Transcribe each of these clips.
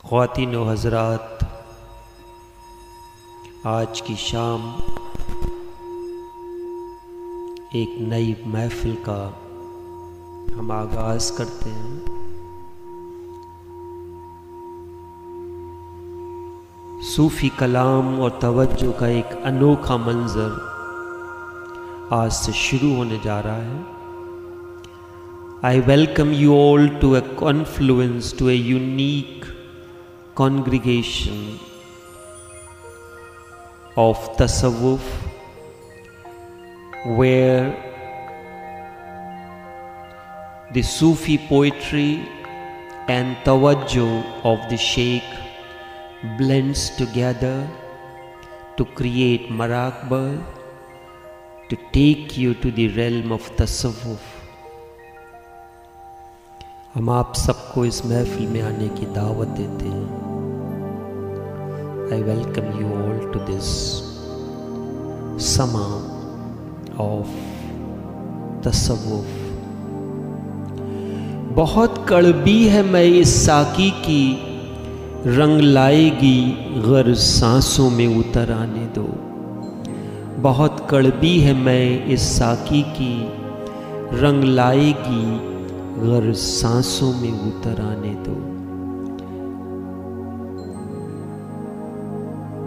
ख्वातीन व हज़रात, आज की शाम एक नई महफिल का हम आगाज़ करते हैं। सूफ़ी कलाम और तवज्जो का एक अनोखा मंज़र आज से शुरू होने जा रहा है। I welcome you all to a confluence, to a unique congregation of Tasawwuf, where the Sufi poetry and tawajjuh of the Sheikh blends together to create maraqba, to take you to the realm of Tasawwuf. हम आप सबको इस महफिल में आने की दावत देते हैं। I welcome you all to this summer of Tasawwuf। बहुत कड़वी है मैं इस साकी की, रंग लाएगी गर सांसों में उतर आने दो। बहुत कड़वी है मैं इस साकी की, रंग लाएगी गर सांसों में उतर आने दो।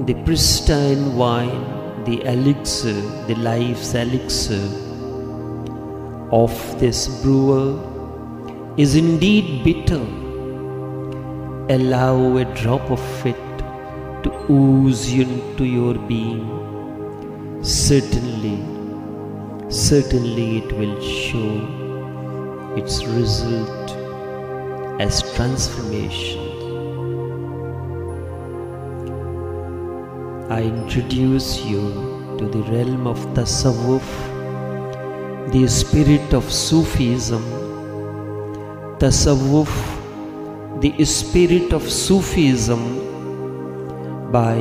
The pristine wine, the elixir, the life's elixir of this brewer is indeed bitter. Allow a drop of it to ooze into your being. Certainly it will show its result as transformation. I introduce you to the realm of Tasawwuf, the spirit of Sufism. Tasawwuf, the spirit of Sufism, by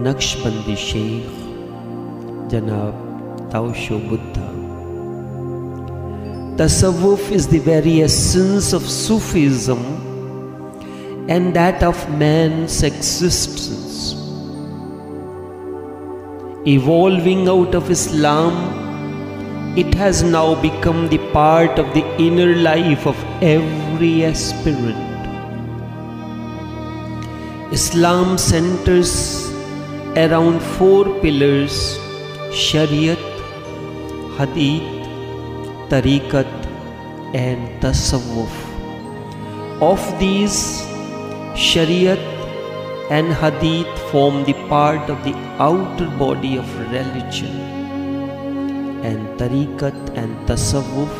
Naqshbandi Sheikh Janab Tausho Buddha. Tasawwuf is the very essence of Sufism and that of man's existence. Evolving out of Islam, it has now become the part of the inner life of every aspirant. Islam centers around four pillars: Shariat, Hadith, Tariqat and Tasawwuf. Of these, Shariat and Hadith form the part of the outer body of religion, and Tariqat and Tasawwuf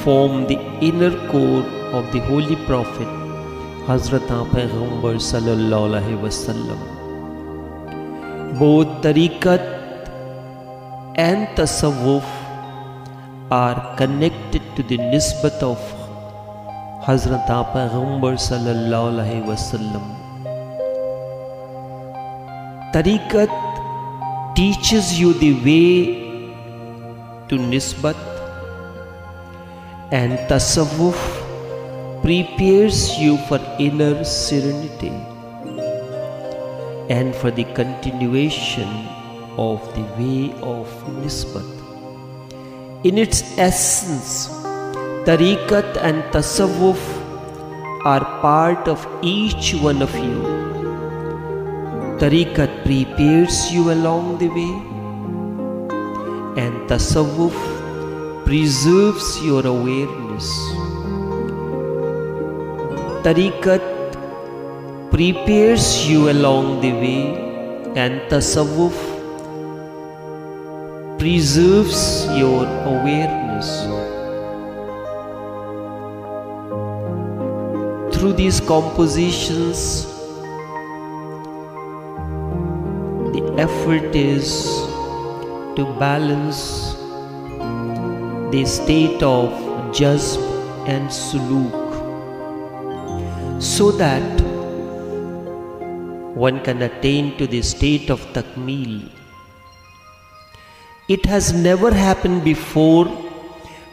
form the inner core of the Holy Prophet Hazrat Payghambar Sallallahu Alaihi Wasallam. Both Tariqat and Tasawwuf are connected to the nisbat of Hazrat Payghambar Sallallahu Alaihi Wasallam. Tariqat teaches you the way to nisbat, and Tasawwuf prepares you for inner serenity and for the continuation of the way of nisbat. In its essence, Tariqat and Tasawwuf are part of each one of you. Tariqat prepares you along the way, and Tasawwuf preserves your awareness. Tariqat prepares you along the way, and Tasawwuf preserves your awareness. Through these compositions, the effort is to balance the state of jazb and suluk, so that one can attain to the state of takmeel. It has never happened before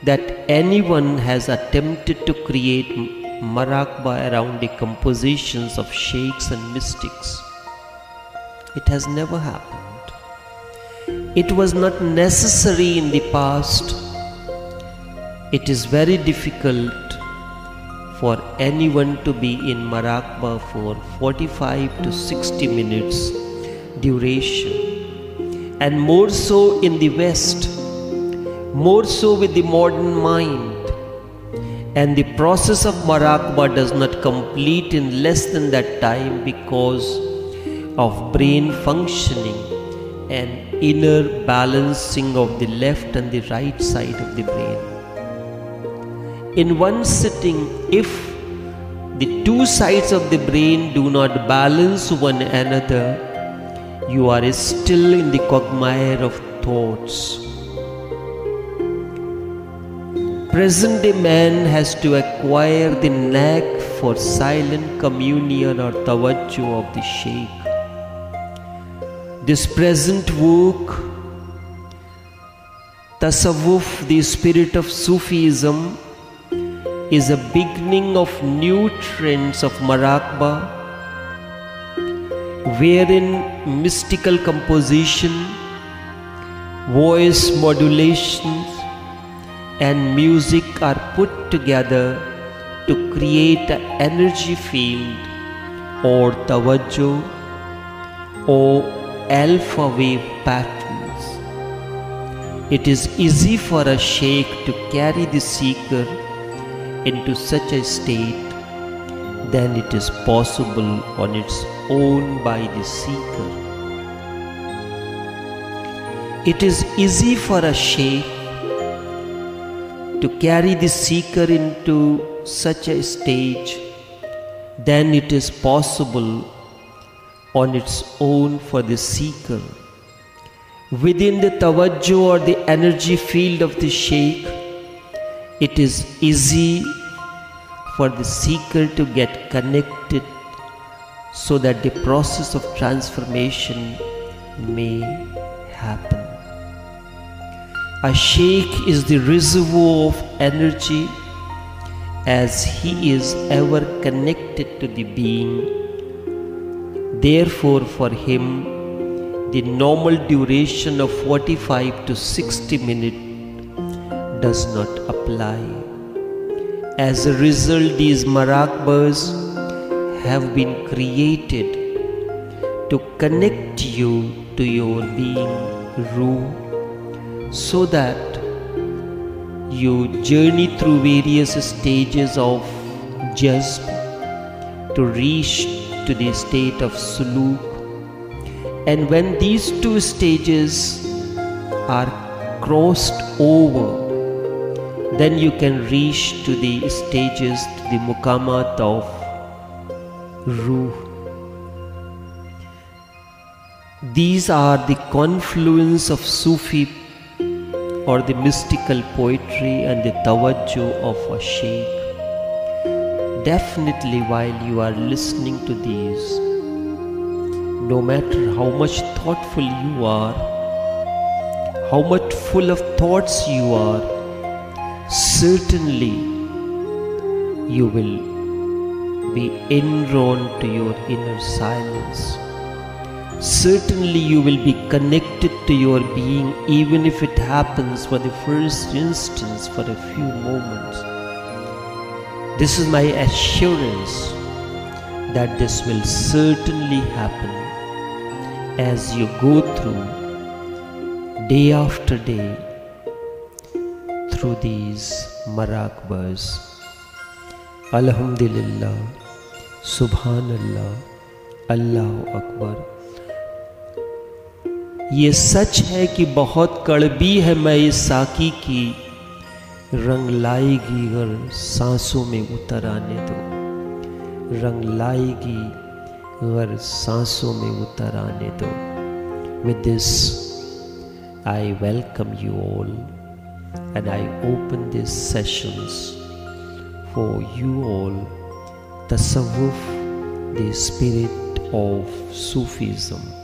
that anyone has attempted to create Maraqba around the compositions of sheikhs and mystics. It has never happened. It was not necessary in the past. It is very difficult for anyone to be in Maraqba for 45 to 60 minutes duration, and more so in the West, more so with the modern mind. And the process of Maraqba does not complete in less than that time because of brain functioning and inner balancing of the left and the right side of the brain. In one sitting, if the two sides of the brain do not balance one another, you are still in the quagmire of thoughts. Present-day man has to acquire the knack for silent communion or tawajjuh of the Shaykh. This present work, Tasawwuf, the spirit of Sufism, is a beginning of new trends of Maraqba, wherein mystical composition, voice modulations, and music are put together to create an energy field or tawajjuh or alpha wave patterns. It is easy for a sheikh to carry the seeker into such a state than it is possible on its own by the seeker. It is easy for a sheikh to carry the seeker into such a stage than it is possible on its own for the seeker. Within the tawajjuh or the energy field of the sheikh, it is easy for the seeker to get connected so that the process of transformation may happen. A sheikh is the reservoir of energy as he is ever connected to the being. Therefore, for him, the normal duration of 45 to 60 minutes does not apply. As a result, these Maraqbas have been created to connect you to your being, Ruh, so that you journey through various stages of jazb to reach to the state of suluk. And when these two stages are crossed over, then you can reach to the stages, to the muqamat of Ruh. These are the confluence of Sufi or the mystical poetry and the tawajjuh of a sheikh. Definitely, while you are listening to these, no matter how much thoughtful you are, how much full of thoughts you are, certainly you will be indrawn to your inner silence. Certainly you will be connected to your being, even if it happens for the first instance for a few moments. This is my assurance that this will certainly happen as you go through day after day through these Maraqbas. Alhamdulillah, Subhanallah, Allahu Akbar. ये सच है कि बहुत कड़वी है मैं इस साकी की, रंग लाएगी गर सांसों में उतर आने दो, रंग लाएगी गर सांसों में उतर आने दो. With this, I welcome you all and I open these sessions for you all. Tasawwuf, the spirit of Sufism.